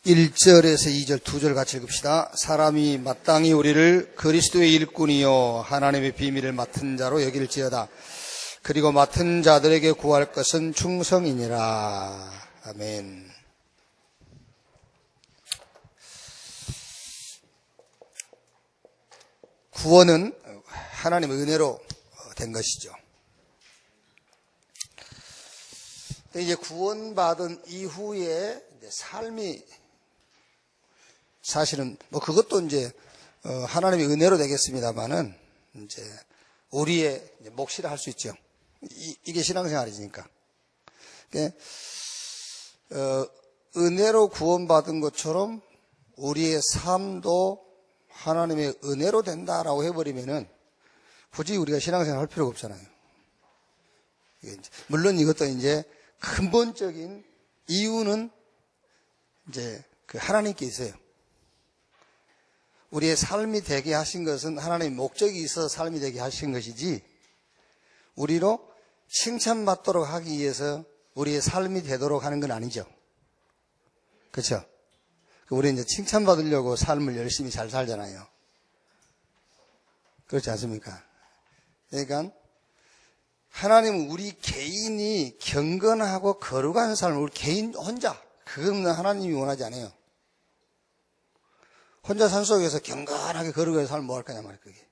1절에서 2절, 2절 같이 읽읍시다. 사람이 마땅히 우리를 그리스도의 일꾼이요 하나님의 비밀을 맡은 자로 여길지어다. 그리고 맡은 자들에게 구할 것은 충성이니라. 아멘. 구원은 하나님의 은혜로 된 것이죠. 이제 구원받은 이후에 삶이 사실은 그것도 이제 하나님의 은혜로 되겠습니다만은 이제 우리의 몫이라 할 수 있죠. 이게 신앙생활이니까. 은혜로 구원받은 것처럼 우리의 삶도 하나님의 은혜로 된다라고 해버리면은 굳이 우리가 신앙생활 할 필요가 없잖아요. 물론 이것도 이제 근본적인 이유는 이제 그 하나님께 있어요. 우리의 삶이 되게 하신 것은 하나님의 목적이 있어서 삶이 되게 하신 것이지, 우리로 칭찬받도록 하기 위해서 우리의 삶이 되도록 하는 건 아니죠. 그렇죠? 우리 이제 칭찬받으려고 삶을 열심히 잘 살잖아요. 그렇지 않습니까? 그러니까 하나님은 우리 개인이 경건하고 거룩한 삶을 우리 개인 혼자, 그건 하나님이 원하지 않아요. 혼자 산속에서 경건하게 거룩하게 살면 뭐 할 거냐 말이에요. 그게.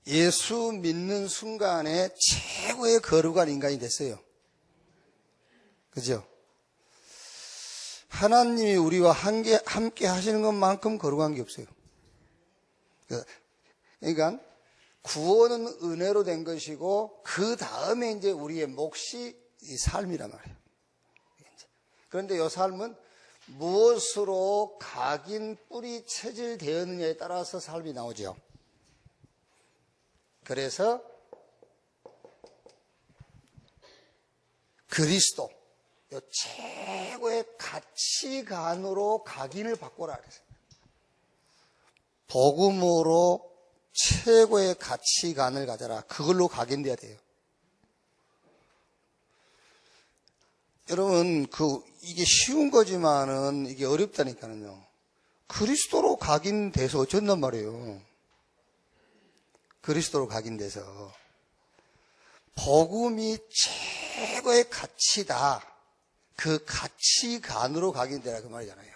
예수 믿는 순간에 최고의 거룩한 인간이 됐어요. 그죠? 하나님이 우리와 함께 하시는 것만큼 거룩한 게 없어요. 그러니까 구원은 은혜로 된 것이고, 그 다음에 이제 우리의 몫이 이 삶이란 말이에요. 그런데 이 삶은 무엇으로 각인 뿌리 체질되었느냐에 따라서 삶이 나오죠. 그래서 그리스도, 이 최고의 가치관으로 각인을 바꾸라 그랬어요. 복음으로 최고의 가치관을 가져라. 그걸로 각인돼야 돼요. 여러분, 이게 쉬운 거지만은 이게 어렵다니까요. 그리스도로 각인돼서 어쩐단 말이에요. 그리스도로 각인돼서. 복음이 최고의 가치다. 그 가치관으로 각인되라 그 말이잖아요.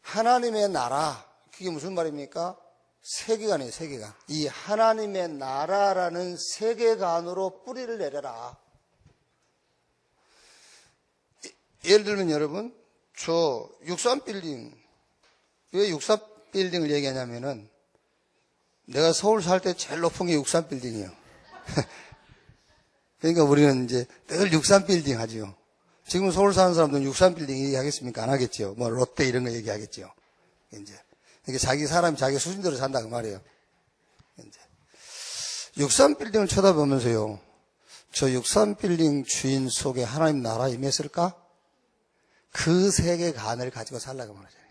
하나님의 나라, 그게 무슨 말입니까? 세계관이에요, 세계관. 이 하나님의 나라라는 세계관으로 뿌리를 내려라. 예를 들면 여러분, 저 63빌딩, 왜 63빌딩을 얘기하냐면은, 내가 서울 살 때 제일 높은 게 63빌딩이에요. 그러니까 우리는 이제 늘 63빌딩 하죠. 지금 서울 사는 사람들은 63빌딩 얘기하겠습니까? 안 하겠죠. 뭐 롯데 이런 거 얘기하겠죠. 이제 이게 사람이 자기 수준대로 산다 그 말이에요. 이제 63빌딩을 쳐다보면서요, 저 63빌딩 주인 속에 하나님 나라 임했을까? 그 세계관을 가지고 살라고 말하잖아요.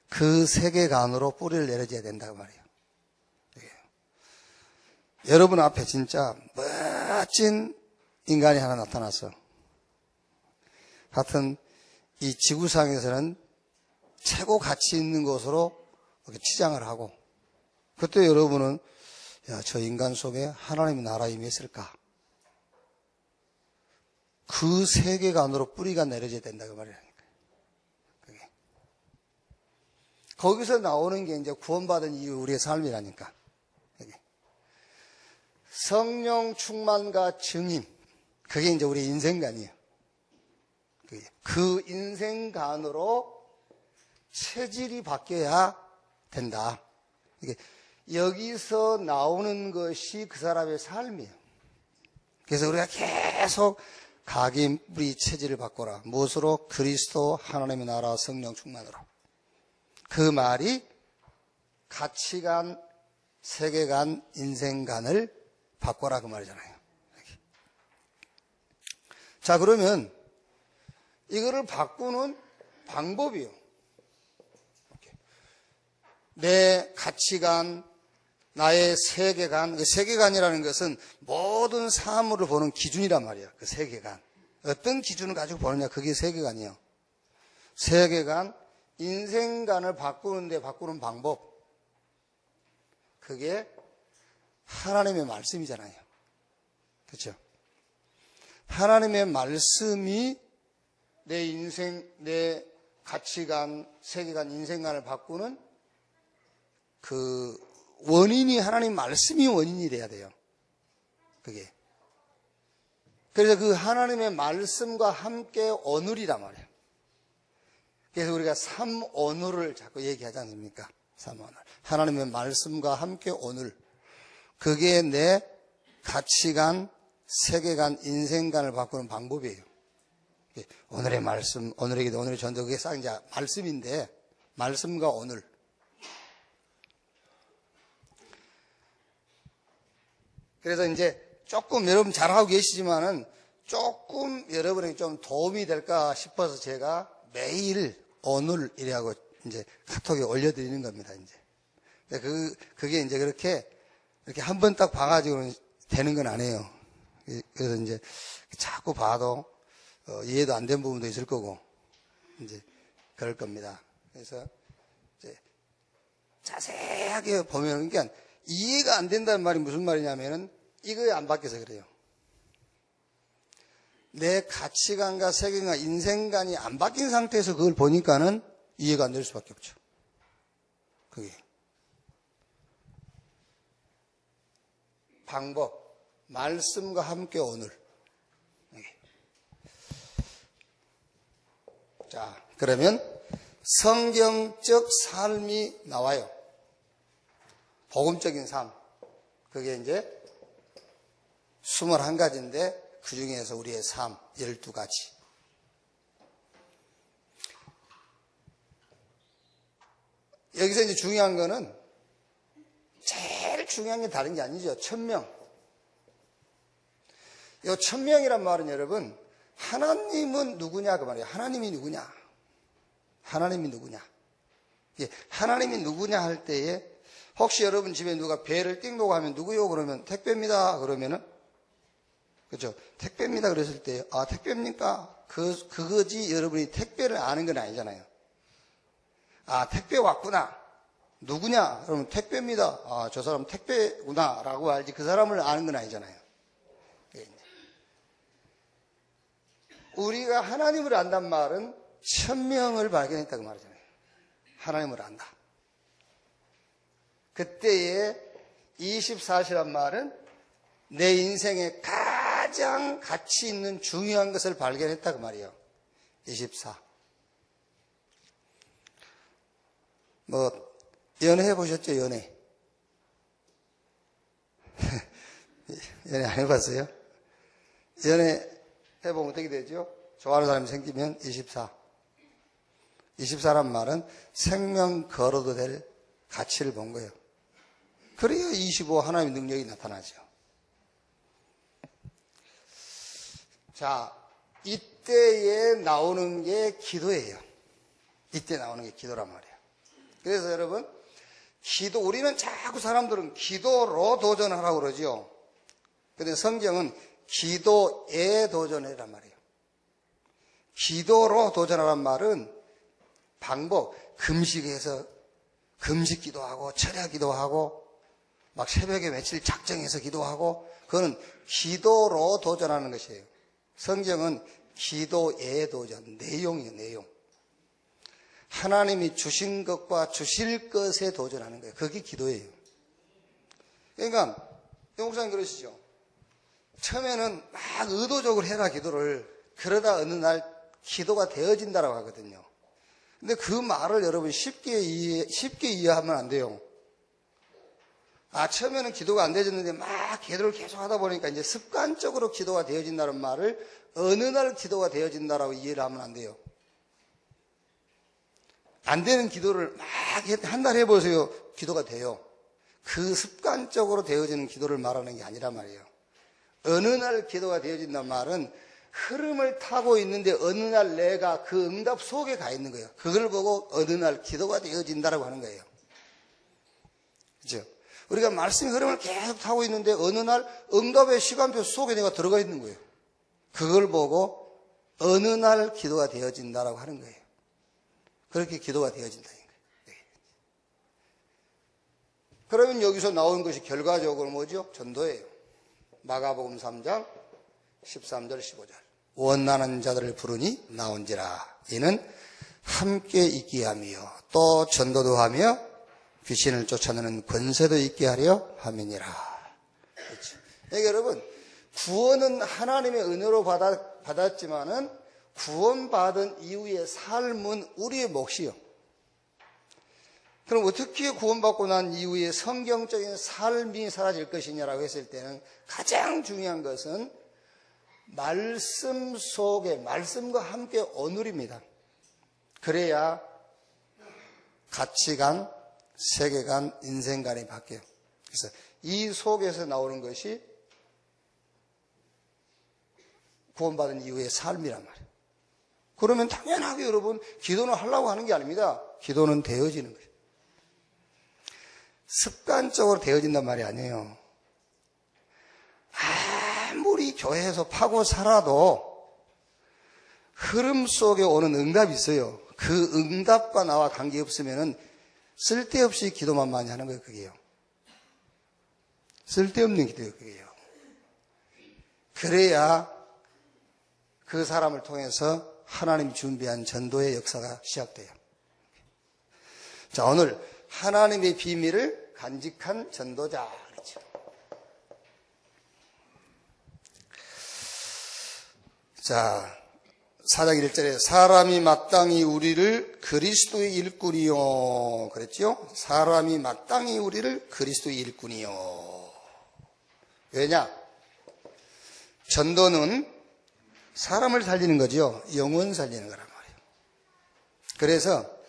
그 세계관으로 뿌리를 내려줘야 된다고 말이에요. 여러분 앞에 진짜 멋진 인간이 하나 나타났어. 하여튼 이 지구상에서는 최고 가치 있는 것으로 이렇게 치장을 하고, 그때 여러분은 야, 저 인간 속에 하나님의 나라 임했을까? 그 세계관으로 뿌리가 내려져야 된다고 말이라니까요. 거기서 나오는 게 이제 구원받은 이후 우리의 삶이라니까. 성령 충만과 증인, 그게 이제 우리의 인생관이에요. 그 인생관으로 체질이 바뀌어야 된다. 여기서 나오는 것이 그 사람의 삶이에요. 그래서 우리가 계속 각인 뿌리 체질을 바꿔라. 무엇으로? 그리스도, 하나님의 나라, 성령 충만으로. 그 말이 가치관, 세계관, 인생관을 바꿔라 그 말이잖아요. 자, 그러면 이거를 바꾸는 방법이요. 내 가치관, 나의 세계관, 그 세계관이라는 것은 모든 사물을 보는 기준이란 말이야. 그 세계관. 어떤 기준을 가지고 보느냐, 그게 세계관이에요. 세계관, 인생관을 바꾸는 방법. 그게 하나님의 말씀이잖아요. 그렇죠? 하나님의 말씀이 내 인생, 내 가치관, 세계관, 인생관을 바꾸는 그 원인이 하나님 말씀이 원인이 돼야 돼요. 그게. 그래서 그 하나님의 말씀과 함께 오늘이란 말이에요. 그래서 우리가 삼오늘을 자꾸 얘기하지 않습니까? 삼오늘. 하나님의 말씀과 함께 오늘. 그게 내 가치관, 세계관, 인생관을 바꾸는 방법이에요. 오늘의 말씀, 오늘의 기도, 오늘의 전도, 그게 싹 이제 말씀인데, 말씀과 오늘. 그래서 이제 조금 여러분 잘하고 계시지만은 조금 여러분에게 좀 도움이 될까 싶어서 제가 매일 오늘이라고 이제 카톡에 올려드리는 겁니다, 이제. 그게 이제 이렇게 한 번 딱 봐가지고는 되는 건 아니에요. 그래서 이제 자꾸 봐도 이해도 안 된 부분도 있을 거고, 이제 그럴 겁니다. 그래서 이제 자세하게 보면, 그러니까 이해가 안 된다는 말이 무슨 말이냐면은 이거에 안 바뀌어서 그래요. 내 가치관과 세계관과 인생관이 안 바뀐 상태에서 그걸 보니까는 이해가 안 될 수밖에 없죠. 그게. 방법, 말씀과 함께 오늘. 자, 그러면 성경적 삶이 나와요. 복음적인 삶. 그게 이제 21가지인데 그 중에서 우리의 삶 12가지. 여기서 이제 중요한 거는 제일 중요한 게 다른 게 아니죠. 천명. 이 천명이란 말은 여러분, 하나님은 누구냐 그 말이에요. 하나님이 누구냐? 하나님이 누구냐? 예, 하나님이 누구냐 할 때에 혹시 여러분 집에 누가 배를 띵 놓고 하면 누구요? 그러면 택배입니다. 그러면은 그렇죠? 택배입니다. 그랬을 때 아, 택배입니까? 그거지 여러분이 택배를 아는 건 아니잖아요. 아, 택배 왔구나. 누구냐? 그러면 택배입니다. 아, 저 사람 택배구나 라고 알지 그 사람을 아는 건 아니잖아요. 우리가 하나님을 안단 말은 천명을 발견했다고 말하잖아요. 하나님을 안다. 그때의 24시란 말은 내 인생에 가장 가치 있는 중요한 것을 발견했다고 말이에요. 24. 뭐 연애해 보셨죠? 연애. 연애 안 해봤어요? 연애 해보면 어떻게 되죠? 좋아하는 사람이 생기면 24. 24란 말은 생명 걸어도 될 가치를 본 거예요. 그래야 25 하나님의 능력이 나타나죠. 자, 이때에 나오는 게 기도예요. 이때 나오는 게 기도란 말이에요. 그래서 여러분, 기도, 우리는 자꾸 사람들은 기도로 도전하라고 그러죠. 근데 성경은 기도에 도전해란 말이에요. 기도로 도전하란 말은 방법, 금식해서 금식 기도하고 철야 기도하고 막 새벽에 며칠 작정해서 기도하고 그거는 기도로 도전하는 것이에요. 성경은 기도에 도전, 내용이에요, 내용. 하나님이 주신 것과 주실 것에 도전하는 거예요. 그게 기도예요. 그러니까 목사님 그러시죠. 처음에는 막 의도적으로 해라 기도를. 그러다 어느 날 기도가 되어진다라고 하거든요. 근데 그 말을 여러분 쉽게 이해하면 안 돼요. 아, 처음에는 기도가 안 되어졌는데 막 기도를 계속 하다 보니까 이제 습관적으로 기도가 되어진다는 말을 어느 날 기도가 되어진다라고 이해를 하면 안 돼요. 안 되는 기도를 막 한 달 해보세요. 기도가 돼요. 그 습관적으로 되어지는 기도를 말하는 게 아니란 말이에요. 어느 날 기도가 되어진다는 말은 흐름을 타고 있는데 어느 날 내가 그 응답 속에 가 있는 거예요. 그걸 보고 어느 날 기도가 되어진다라고 하는 거예요. 그렇죠? 우리가 말씀의 흐름을 계속 타고 있는데 어느 날 응답의 시간표 속에 내가 들어가 있는 거예요. 그걸 보고 어느 날 기도가 되어진다라고 하는 거예요. 그렇게 기도가 되어진다는 거예요. 그러면 여기서 나오는 것이 결과적으로 뭐죠? 전도예요. 마가복음 3장 13절 15절. 원하는 자들을 부르니 나온지라. 이는 함께 있게 하며 또 전도도 하며 귀신을 쫓아내는 권세도 있게 하려 함이니라. 그렇죠. 그러니까 여러분, 구원은 하나님의 은혜로 받았지만은 구원받은 이후의 삶은 우리의 몫이요. 그럼 어떻게 구원받고 난 이후에 성경적인 삶이 사라질 것이냐라고 했을 때는 가장 중요한 것은 말씀 속에, 말씀과 함께 어눌입니다. 그래야 가치관, 세계관, 인생관이 바뀌어요. 그래서 이 속에서 나오는 것이 구원받은 이후의 삶이란 말이에요. 그러면 당연하게 여러분, 기도는 하려고 하는 게 아닙니다. 기도는 되어지는 거예요. 습관적으로 되어진단 말이 아니에요. 아무리 교회에서 파고 살아도 흐름 속에 오는 응답이 있어요. 그 응답과 나와 관계없으면은 쓸데없이 기도만 많이 하는 거예요, 그게요. 쓸데없는 기도예요, 그게요. 그래야 그 사람을 통해서 하나님이 준비한 전도의 역사가 시작돼요. 자, 오늘 하나님의 비밀을 간직한 전도자 그렇죠. 자, 4장 1절에 사람이 마땅히 우리를 그리스도의 일꾼이요 그랬죠? 사람이 마땅히 우리를 그리스도의 일꾼이요. 왜냐? 전도는 사람을 살리는 거죠. 영혼 살리는 거란 말이에요. 그래서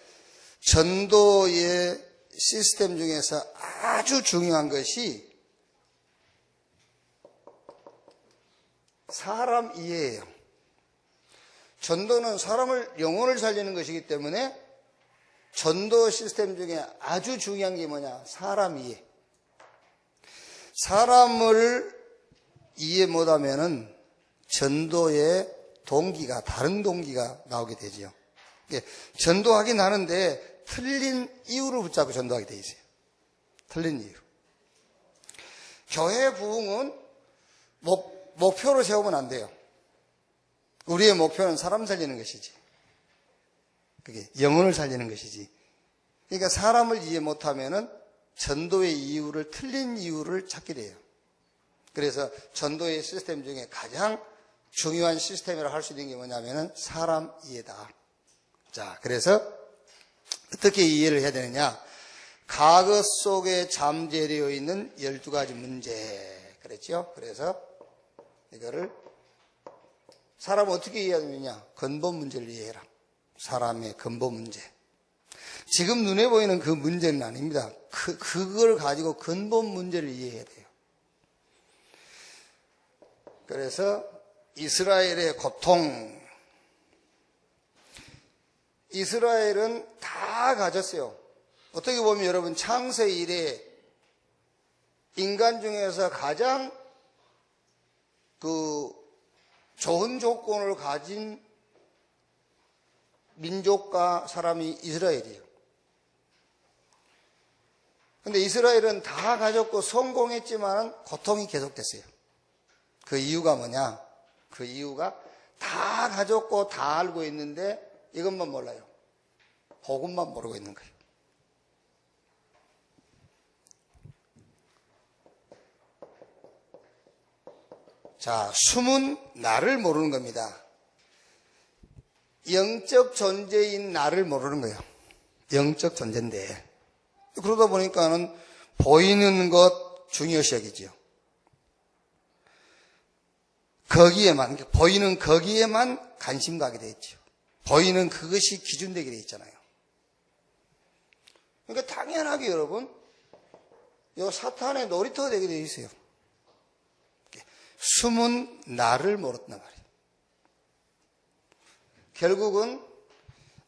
전도의 시스템 중에서 아주 중요한 것이 사람 이해예요. 전도는 사람을, 영혼을 살리는 것이기 때문에 전도 시스템 중에 아주 중요한 게 뭐냐? 사람 이해. 사람을 이해 못하면은 전도의 동기가, 다른 동기가 나오게 되죠. 전도하긴 하는데 틀린 이유를 붙잡고 전도하게 돼 있어요. 틀린 이유. 교회 부흥은 목표로 세우면 안 돼요. 우리의 목표는 사람 살리는 것이지. 그게 영혼을 살리는 것이지. 그러니까 사람을 이해 못하면은 전도의 이유를, 틀린 이유를 찾게 돼요. 그래서 전도의 시스템 중에 가장 중요한 시스템이라고 할 수 있는 게 뭐냐면은 사람 이해다. 자, 그래서 어떻게 이해를 해야 되느냐? 과거 속에 잠재되어 있는 12가지 문제. 그랬죠? 그래서 이거를 사람을 어떻게 이해해야 되느냐? 근본 문제를 이해해라. 사람의 근본 문제. 지금 눈에 보이는 그 문제는 아닙니다. 그걸 가지고 근본 문제를 이해해야 돼요. 그래서 이스라엘의 고통, 이스라엘은 다 가졌어요. 어떻게 보면 여러분 창세 이래 인간 중에서 가장 좋은 조건을 가진 민족과 사람이 이스라엘이에요. 근데 이스라엘은 다 가졌고 성공했지만 고통이 계속됐어요. 그 이유가 뭐냐? 그 이유가 다 가졌고 다 알고 있는데 이것만 몰라요. 복음만 모르고 있는 거예요. 자, 숨은 나를 모르는 겁니다. 영적 존재인 나를 모르는 거예요. 영적 존재인데. 그러다 보니까는 보이는 것 중요시 여기죠. 거기에만, 보이는 거기에만 관심 가게 돼 있죠. 보이는 그것이 기준되게 돼 있잖아요. 그러니까 당연하게 여러분, 이 사탄의 놀이터가 되게 돼 있어요. 숨은 나를 모른단 말이에요. 결국은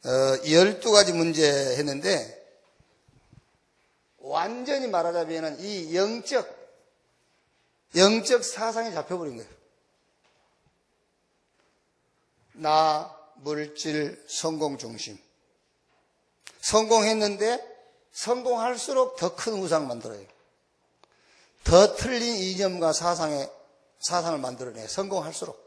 12가지 문제 했는데 완전히 말하자면 이 영적 사상이 잡혀버린 거예요. 나, 물질, 성공 중심. 성공했는데 성공할수록 더 큰 우상 만들어요. 더 틀린 이념과 사상을 만들어내. 성공할수록.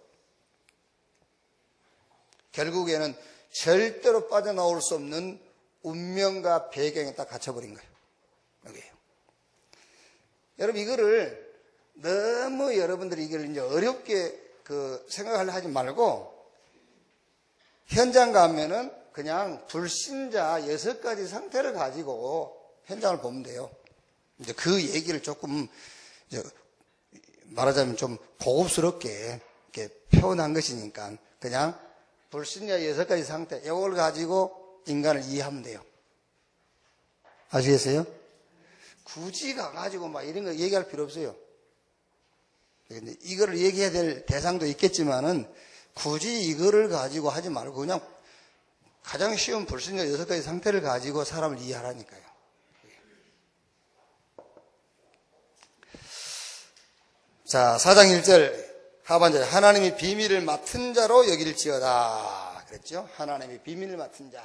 결국에는 절대로 빠져나올 수 없는 운명과 배경에 딱 갇혀버린 거예요. 여기에요. 여러분, 이거를 너무 여러분들이 이걸 이제 어렵게 생각하려 하지 말고, 현장 가면은 그냥 불신자 6가지 상태를 가지고 현장을 보면 돼요. 이제 그 얘기를 조금, 이제 말하자면 좀 고급스럽게 이렇게 표현한 것이니까, 그냥 불신자 6가지 상태, 이걸 가지고 인간을 이해하면 돼요. 아시겠어요? 굳이 가가지고 막 이런 거 얘기할 필요 없어요. 근데 이거를 얘기해야 될 대상도 있겠지만은 굳이 이거를 가지고 하지 말고 그냥 가장 쉬운 불신자 6가지 상태를 가지고 사람을 이해하라니까요. 자, 4장 1절 하반절에 하나님이 비밀을 맡은 자로 여길지어다 그랬죠. 하나님이 비밀을 맡은 자.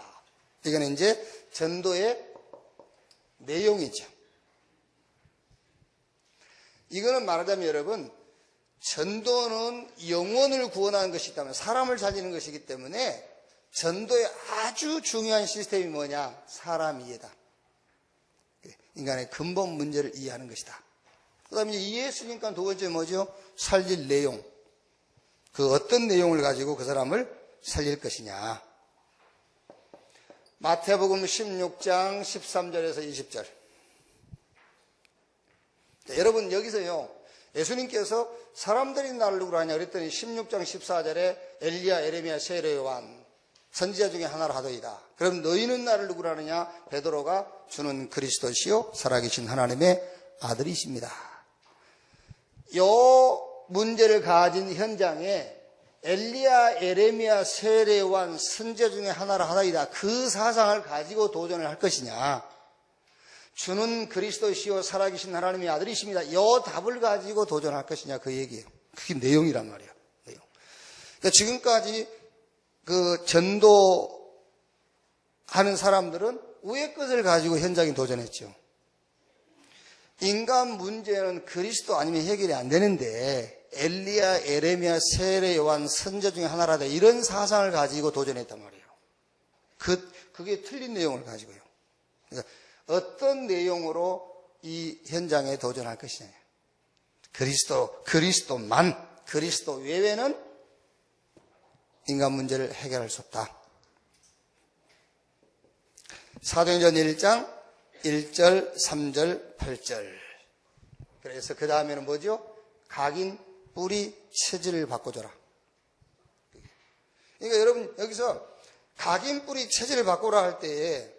이거는 이제 전도의 내용이죠. 이거는 말하자면 여러분, 전도는 영혼을 구원하는 것이기 때문에, 사람을 살리는 것이기 때문에 전도의 아주 중요한 시스템이 뭐냐? 사람 이해다. 인간의 근본 문제를 이해하는 것이다. 그 다음에 이해했으니까 두 번째 뭐죠? 살릴 내용. 그 어떤 내용을 가지고 그 사람을 살릴 것이냐. 마태복음 16장 13절에서 20절. 자, 여러분 여기서요, 예수님께서 사람들이 나를 누구로 하냐 그랬더니 16장 14절에 엘리야, 에레미야, 세례 요한 선지자 중에 하나로 하더이다. 그럼 너희는 나를 누구로 하느냐? 베드로가 주는 그리스도시요 살아계신 하나님의 아들이십니다. 요 문제를 가진 현장에 엘리야, 에레미야, 세례 요한 선지자 중에 하나로 하더이다. 그 사상을 가지고 도전을 할 것이냐? 주는 그리스도시요 살아계신 하나님의 아들이십니다. 이 답을 가지고 도전할 것이냐 그 얘기예요. 그게 내용이란 말이에요. 내용. 그러니까 지금까지 그 전도하는 사람들은 위의 것을 가지고 현장에 도전했죠. 인간 문제는 그리스도 아니면 해결이 안 되는데 엘리야, 에레미야, 세례 요한 선지자 중에 하나라다 이런 사상을 가지고 도전했단 말이에요. 그게 틀린 내용을 가지고요. 그러니까 어떤 내용으로 이 현장에 도전할 것이냐. 그리스도만, 그리스도 외에는 인간 문제를 해결할 수 없다. 사도행전 1장 1절, 3절, 8절. 그래서 그 다음에는 뭐죠? 각인, 뿌리, 체질을 바꿔줘라. 그러니까 여러분 여기서 각인, 뿌리, 체질을 바꾸라 할 때에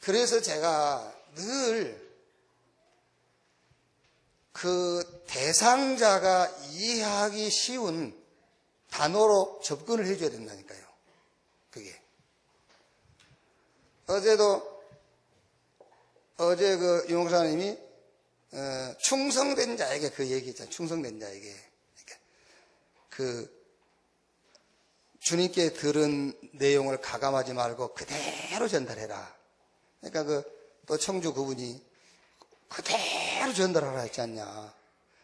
그래서 제가 늘 그 대상자가 이해하기 쉬운 단어로 접근을 해줘야 된다니까요. 그게. 어제 그 유목사님이 충성된 자에게 그 얘기 있잖아요. 충성된 자에게. 그 주님께 들은 내용을 가감하지 말고 그대로 전달해라. 그러니까 또 청주 그분이 그대로 전달하라 했지 않냐.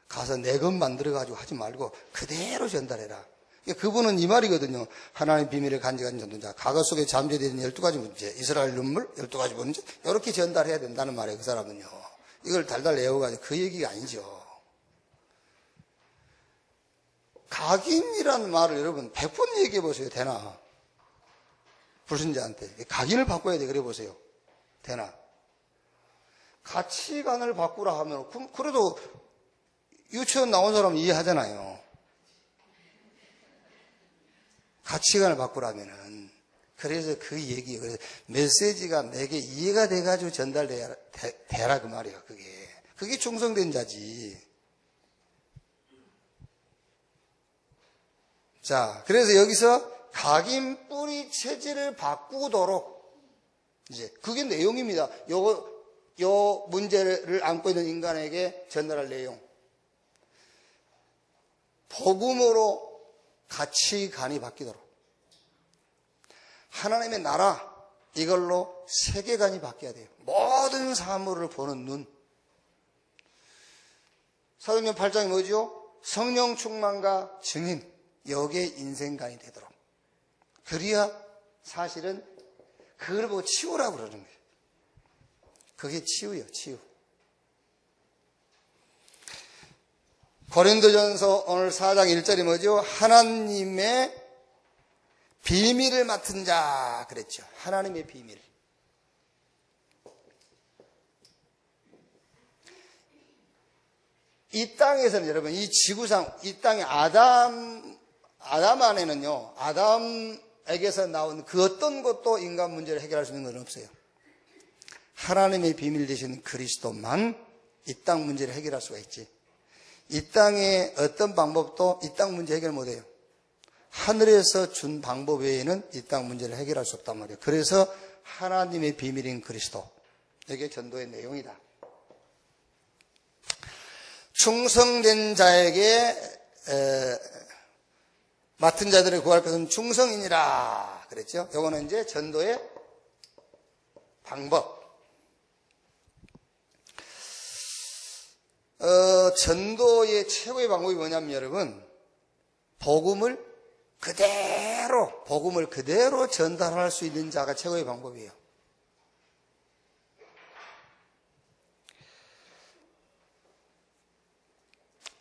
가서 내 것 만들어가지고 하지 말고 그대로 전달해라. 그분은 이 말이거든요. 하나님의 비밀을 간직한 전도자. 과거 속에 잠재되는 12가지 문제, 이스라엘 눈물 12가지 문제, 이렇게 전달해야 된다는 말이에요. 그 사람은요. 이걸 달달 외워가지고 그 얘기가 아니죠. 각인이라는 말을 여러분 100번 얘기해 보세요. 되나? 불신자한테. 각인을 바꿔야 돼. 그래 보세요. 되나? 가치관을 바꾸라 하면, 그래도 유치원 나온 사람은 이해하잖아요. 가치관을 바꾸라면은. 그래서 그 얘기, 그래서 메시지가 내게 이해가 돼가지고 전달되라 그 말이에요. 그게 충성된 자지. 자, 그래서 여기서 각인 뿌리 체질을 바꾸도록, 이제, 그게 내용입니다. 요 문제를 안고 있는 인간에게 전달할 내용. 복음으로 가치관이 바뀌도록. 하나님의 나라, 이걸로 세계관이 바뀌어야 돼요. 모든 사물을 보는 눈. 사도행전 8장이 뭐죠? 성령 충만과 증인, 여기에 인생관이 되도록. 그래야 사실은 그걸 보고 치유라고 그러는 거예요. 그게 치유예요, 치유. 고린도전서 오늘 4장 1절이 뭐죠? 하나님의 비밀을 맡은 자 그랬죠. 하나님의 비밀. 이 땅에서는 여러분, 이 지구상, 이 땅에 아담 안에는요, 아담에게서 나온 그 어떤 것도 인간 문제를 해결할 수 있는 건 없어요. 하나님의 비밀 되신 그리스도만 이 땅 문제를 해결할 수가 있지. 이 땅의 어떤 방법도 이 땅 문제 해결 못해요. 하늘에서 준 방법 외에는 이 땅 문제를 해결할 수 없단 말이에요. 그래서 하나님의 비밀인 그리스도. 이게 전도의 내용이다. 충성된 자에게 맡은 자들을 구할 것은 충성이니라 그랬죠. 이거는 이제 전도의 방법. 전도의 최고의 방법이 뭐냐면 여러분, 복음을 그대로 전달할 수 있는 자가 최고의 방법이에요.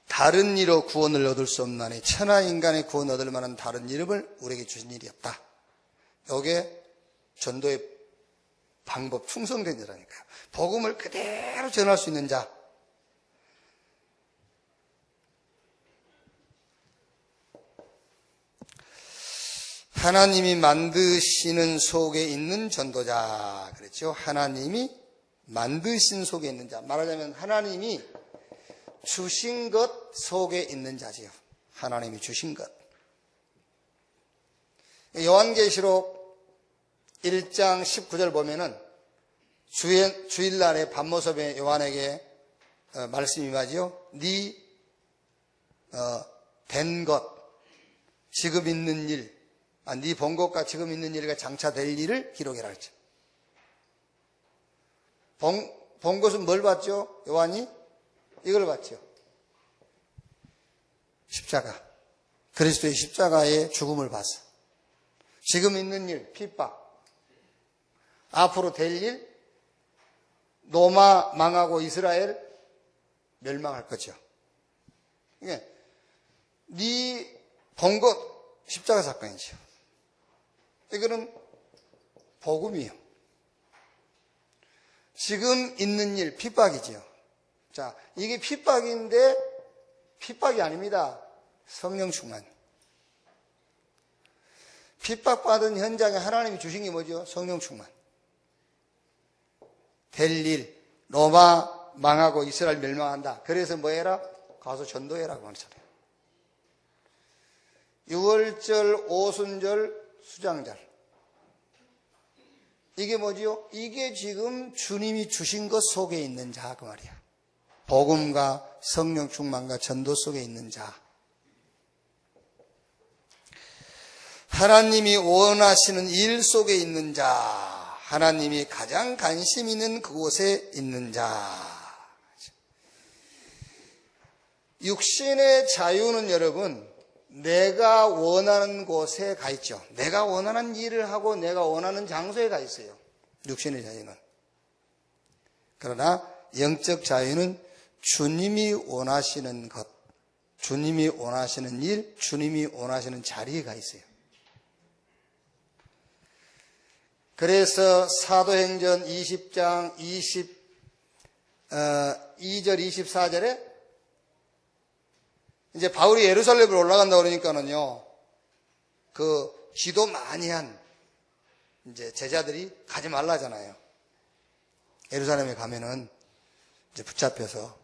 다른 이로 구원을 얻을 수 없나니 천하 인간의 구원 얻을 만한 다른 이름을 우리에게 주신 일이 없다. 이게 전도의 방법, 충성된 자라니까요. 복음을 그대로 전할 수 있는 자. 하나님이 만드시는 속에 있는 전도자 그랬죠. 하나님이 만드신 속에 있는 자. 말하자면 하나님이 주신 것 속에 있는 자지요. 하나님이 주신 것. 요한계시록 1장 19절 보면은 주일날에 밤모습에 요한에게 말씀이 임하지요. 네 된 것, 지금 있는 일, 네 본 것과 지금 있는 일과 장차 될 일을 기록해라 했죠. 본 것은 뭘 봤죠? 요한이 이걸 봤죠. 십자가. 그리스도의 십자가의 죽음을 봤어. 지금 있는 일, 핍박. 앞으로 될 일, 로마 망하고 이스라엘 멸망할 거죠. 이게 네 본 것 십자가 사건이죠. 이거는 복음이에요. 지금 있는 일, 핍박이죠. 자, 이게 핍박인데 핍박이 아닙니다. 성령 충만. 핍박받은 현장에 하나님이 주신 게 뭐죠? 성령 충만. 될 일, 로마 망하고 이스라엘 멸망한다. 그래서 뭐 해라? 가서 전도해라고 하잖아요. 유월절, 오순절, 수장절. 이게 뭐지요? 이게 지금 주님이 주신 것 속에 있는 자, 그 말이야. 복음과 성령 충만과 전도 속에 있는 자. 하나님이 원하시는 일 속에 있는 자. 하나님이 가장 관심 있는 그곳에 있는 자. 육신의 자유는 여러분, 내가 원하는 곳에 가 있죠. 내가 원하는 일을 하고 내가 원하는 장소에 가 있어요. 육신의 자유는. 그러나 영적 자유는 주님이 원하시는 것, 주님이 원하시는 일, 주님이 원하시는 자리에 가 있어요. 그래서 사도행전 20장 22절 24절에 이제 바울이 예루살렘으로 올라간다 그러니까는요, 그 기도 많이 한 이제 제자들이 가지 말라잖아요. 예루살렘에 가면은 이제 붙잡혀서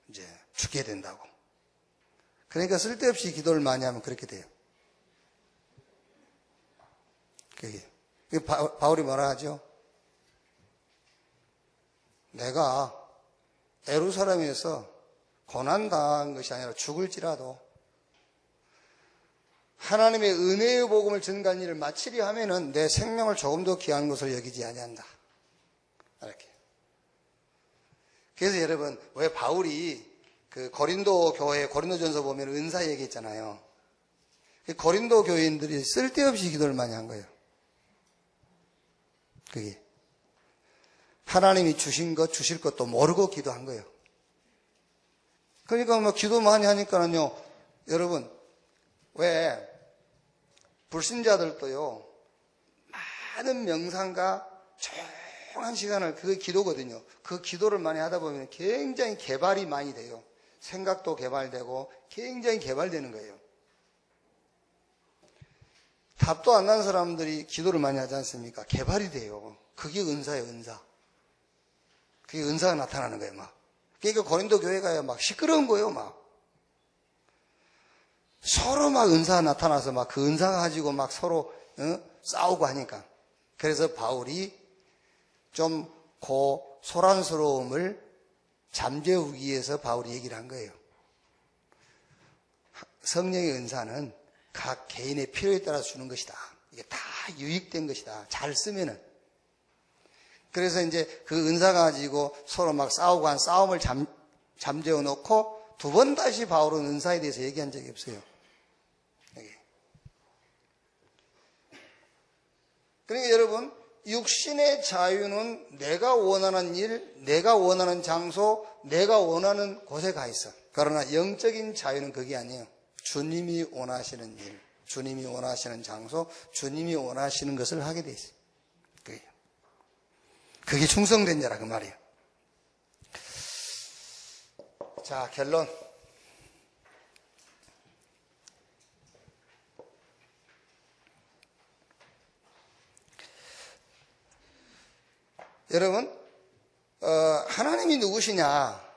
이제 죽게 된다고. 그러니까 쓸데없이 기도를 많이 하면 그렇게 돼요. 그게 바울이 뭐라 하죠? 내가 예루살렘에서 고난당한 것이 아니라 죽을지라도 하나님의 은혜의 복음을 전가한 일을 마치려 하면은 내 생명을 조금 더 귀한 것으로 여기지 아니한다. 이렇게. 그래서 여러분, 왜 바울이 그 고린도 교회, 고린도전서 보면 은사 얘기했잖아요. 고린도 교인들이 쓸데없이 기도를 많이 한 거예요. 그게. 하나님이 주신 것, 주실 것도 모르고 기도한 거예요. 그러니까 뭐 기도 많이 하니까는요, 여러분, 왜 불신자들도요, 많은 명상과 조용한 시간을, 그게 기도거든요. 그 기도를 많이 하다 보면 굉장히 개발이 많이 돼요. 생각도 개발되고 굉장히 개발되는 거예요. 답도 안 나는 사람들이 기도를 많이 하지 않습니까? 개발이 돼요. 그게 은사예요, 은사. 그게 은사가 나타나는 거예요, 막. 그러니까 고린도 교회가 막 시끄러운 거예요, 막. 서로 막 은사가 나타나서 막 그 은사 가지고 막 서로 싸우고 하니까. 그래서 바울이 좀 그 소란스러움을 잠재우기 위해서 바울이 얘기를 한 거예요. 성령의 은사는 각 개인의 필요에 따라 주는 것이다. 이게 다 유익된 것이다. 잘 쓰면은. 그래서 이제 그 은사 가지고 서로 막 싸우고 한 싸움을 잠재워 놓고 두 번 다시 바울은 은사에 대해서 얘기한 적이 없어요. 여기. 그러니까 여러분, 육신의 자유는 내가 원하는 일, 내가 원하는 장소, 내가 원하는 곳에 가 있어. 그러나 영적인 자유는 그게 아니에요. 주님이 원하시는 일, 주님이 원하시는 장소, 주님이 원하시는 것을 하게 돼 있어요. 그게 충성된 자라 그 말이에요. 자, 결론. 여러분, 하나님이 누구시냐?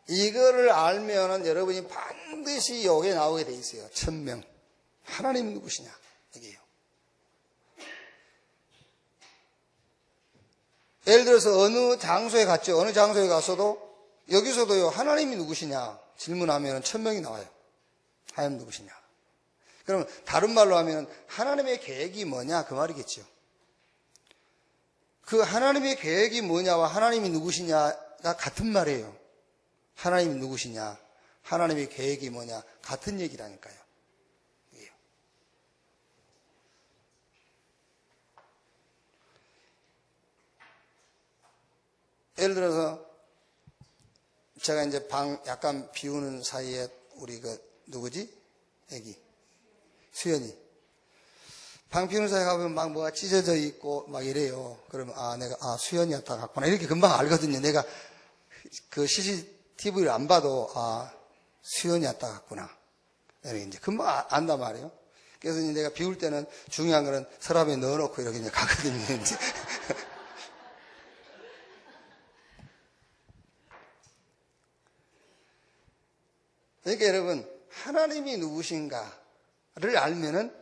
이거를 알면은 여러분이 반드시 여기에 나오게 돼 있어요. 천명. 하나님이 누구시냐? 이게요. 예를 들어서 어느 장소에 갔죠. 어느 장소에 가서도 여기서도요. 하나님이 누구시냐? 질문하면 천명이 나와요. 하나님 누구시냐? 그러면 다른 말로 하면 하나님의 계획이 뭐냐? 그 말이겠죠. 그 하나님의 계획이 뭐냐와 하나님이 누구시냐가 같은 말이에요. 하나님이 누구시냐? 하나님의 계획이 뭐냐? 같은 얘기라니까요. 예를 들어서 제가 이제 방 약간 비우는 사이에 우리 누구지? 애기 수연이 방 비우는 사이에 가면 막 뭐가 찢어져 있고 막 이래요. 그러면 내가 수연이었다 갔구나 이렇게 금방 알거든요. 내가 그 CCTV를 안 봐도 수연이었다 갔구나 이렇게 이제 금방 안단 말이에요. 그래서 이제 내가 비울 때는 중요한 거는 서랍에 넣어놓고 이렇게 이제 가거든요. 이제. 그러니까 여러분, 하나님이 누구신가를 알면은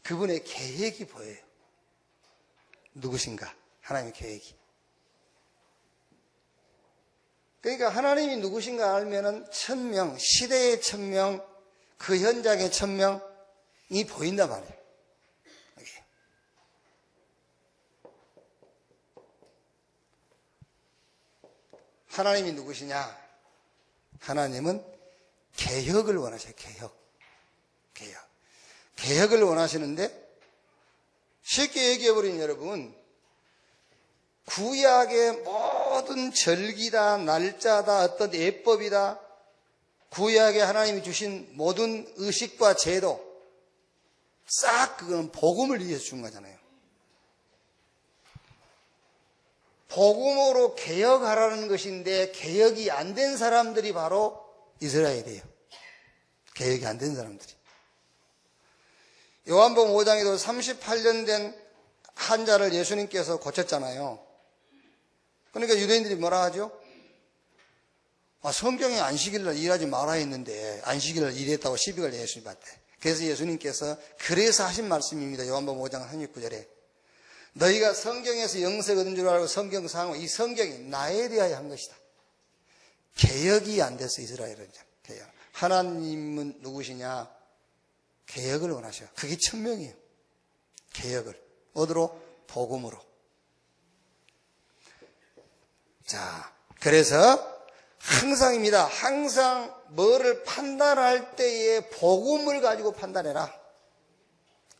그분의 계획이 보여요. 누구신가? 하나님의 계획이. 그러니까 하나님이 누구신가 알면은 천명, 시대의 천명, 그 현장의 천명이 보인단 말이에요. 여기. 하나님이 누구시냐? 하나님은 개혁을 원하셔요. 개혁을 원하시는데 쉽게 얘기해버린 여러분, 구약의 모든 절기다, 날짜다, 어떤 예법이다, 구약에 하나님이 주신 모든 의식과 제도, 싹 그건 복음을 위해서 준 거잖아요. 복음으로 개혁하라는 것인데 개혁이 안 된 사람들이 바로 이스라엘이에요. 개혁이 안 된 사람들이. 요한복음 5장에도 38년 된 환자를 예수님께서 고쳤잖아요. 그러니까 유대인들이 뭐라 하죠? 성경에 안식일날 일하지 말아 했는데 안식일날 일했다고 시비 걸려 예수님 받대. 그래서 예수님께서 그래서 하신 말씀입니다. 요한복음 5장 39절에 너희가 성경에서 영생 얻은 줄 알고 성경 상호, 이 성경이 나에 대하여 한 것이다. 개혁이 안 됐어, 이스라엘은. 개혁. 하나님은 누구시냐? 개혁을 원하셔. 그게 천명이에요. 개혁을. 어디로? 복음으로. 자, 그래서 항상입니다. 항상 뭐를 판단할 때에 복음을 가지고 판단해라.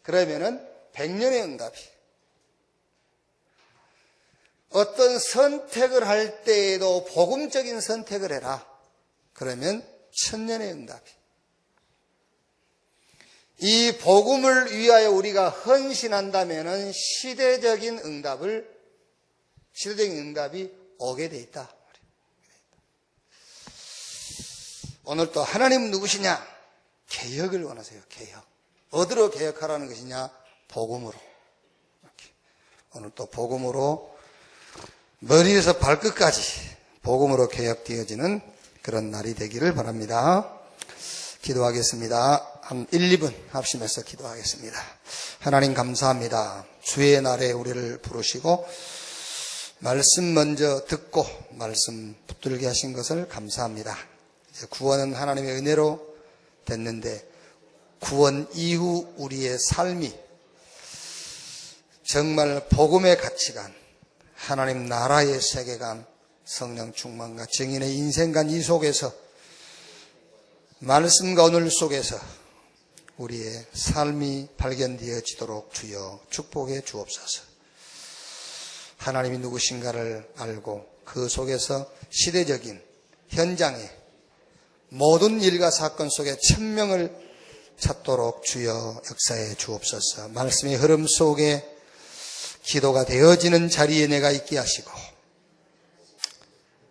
그러면은 100년의 응답이. 어떤 선택을 할 때에도 복음적인 선택을 해라. 그러면 1000년의 응답이. 이 복음을 위하여 우리가 헌신한다면은 시대적인 응답이 오게 돼 있다. 오늘 또 하나님은 누구시냐? 개혁을 원하세요. 개혁. 어디로 개혁하라는 것이냐? 복음으로. 이렇게. 오늘 또 복음으로 머리에서 발끝까지 복음으로 개혁되어지는 그런 날이 되기를 바랍니다. 기도하겠습니다. 한 1, 2분 합심해서 기도하겠습니다. 하나님 감사합니다. 주의 날에 우리를 부르시고 말씀 먼저 듣고 말씀 붙들게 하신 것을 감사합니다. 이제 구원은 하나님의 은혜로 됐는데 구원 이후 우리의 삶이 정말 복음의 가치관, 하나님 나라의 세계관, 성령 충만과 증인의 인생관 이 속에서 말씀과 오늘 속에서 우리의 삶이 발견되어지도록 주여 축복해 주옵소서. 하나님이 누구신가를 알고 그 속에서 시대적인 현장에 모든 일과 사건 속에 천명을 찾도록 주여 역사해 주옵소서. 말씀의 흐름 속에 기도가 되어지는 자리에 내가 있게 하시고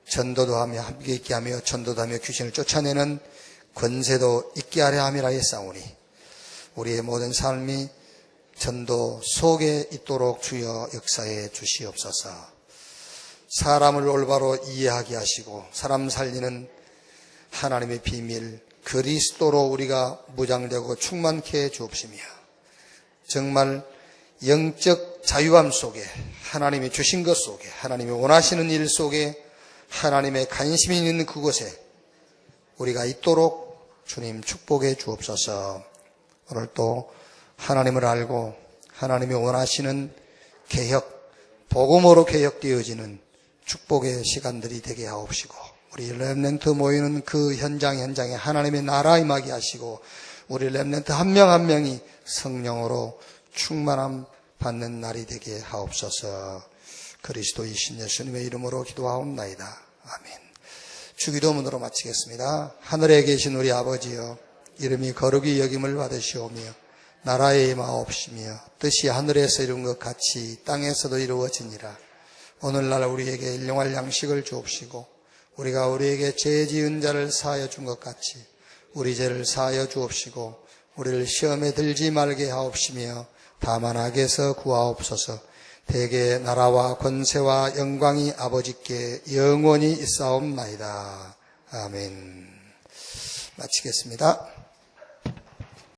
전도도 하며 함께 있게 하며 전도도 하며 귀신을 쫓아내는 권세도 있게 하려 함이라 했사오니 우리의 모든 삶이 전도 속에 있도록 주여 역사해 주시옵소서. 사람을 올바로 이해하게 하시고 사람 살리는 하나님의 비밀 그리스도로 우리가 무장되고 충만케 해 주옵시며 정말 영적 자유함 속에 하나님이 주신 것 속에 하나님이 원하시는 일 속에 하나님의 관심이 있는 그곳에 우리가 있도록 주님 축복해 주옵소서. 오늘 또 하나님을 알고 하나님이 원하시는 개혁, 복음으로 개혁되어지는 축복의 시간들이 되게 하옵시고 우리 렘넌트 모이는 그 현장에 하나님의 나라 임하게 하시고 우리 렘넌트 한 명 한 명이 성령으로 충만함 받는 날이 되게 하옵소서. 그리스도이신 예수님의 이름으로 기도하옵나이다. 아멘. 주기도문으로 마치겠습니다. 하늘에 계신 우리 아버지여 이름이 거룩히 여김을 받으시오며 나라에 임하옵시며 뜻이 하늘에서 이룬 것 같이 땅에서도 이루어지니라. 오늘날 우리에게 일용할 양식을 주옵시고 우리가 우리에게 죄 지은 자를 사하여 준 것 같이 우리 죄를 사하여 주옵시고 우리를 시험에 들지 말게 하옵시며 다만 악에서 구하옵소서. 대개 나라와 권세와 영광이 아버지께 영원히 있사옵나이다. 아멘. 마치겠습니다.